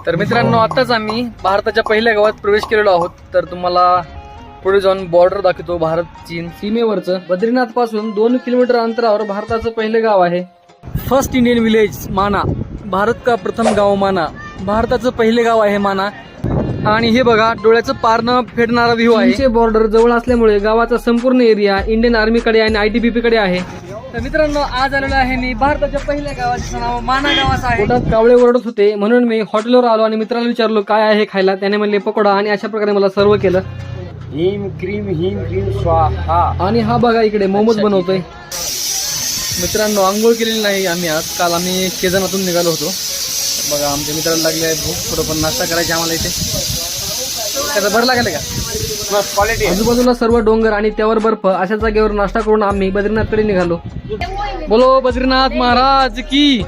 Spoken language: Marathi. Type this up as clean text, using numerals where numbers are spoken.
तर मित्रांनो आताच आम्ही भारताच्या पहिल्या गावात प्रवेश केलेलो आहोत. तर तुम्हाला पुढे जाऊन बॉर्डर दाखवतो, भारत चीन सीमेवरचं. बद्रीनाथ पासून 2 किलोमीटर अंतरावर भारताचं पहिलं गाव आहे. फर्स्ट इंडियन विलेज माना, भारत का प्रथम गाव माना. भारताचं पहिले गाव आहे माना. आणि हे बघा डोळ्याचं पारणं फेडणारा व्ह्यू आहे. चीनचे बॉर्डर जवळ असल्यामुळे गावाचा संपूर्ण एरिया इंडियन आर्मीकडे आणि ITBP कडे आहे. तर मित्रांनो आज आलेलो आहे मी भारताच्या पहिल्या गावाचं नाव माना गावाचं आहे. पोटात कावळे ओरडत होते म्हणून मी हॉटेलवर आलो आणि मित्राला विचारलो काय आहे खायला. त्याने म्हणले पकोडा आणि अशा प्रकारे मला सर्व केलं. हिम क्रीम स्वाहा. आणि हा बघा इकडे मोमोज बनवतोय. मित्रांनो आंघोळ केलेली नाही आम्ही आज. काल आम्ही केदारनाथून निघालो होतो. बघा आमच्या मित्राला लागले आहे भूक, थोडं पण नाश्ता करायचा आम्हाला इथे. त्याचा भर लागेल का? क्वालिटी. आजूबाजूला सर्व डोंगर आणि त्यावर बर्फ अशा जागेवर नाश्ता करून आम्ही बद्रीनाथकडे निघालो. बोलो बद्रीनाथ महाराज की.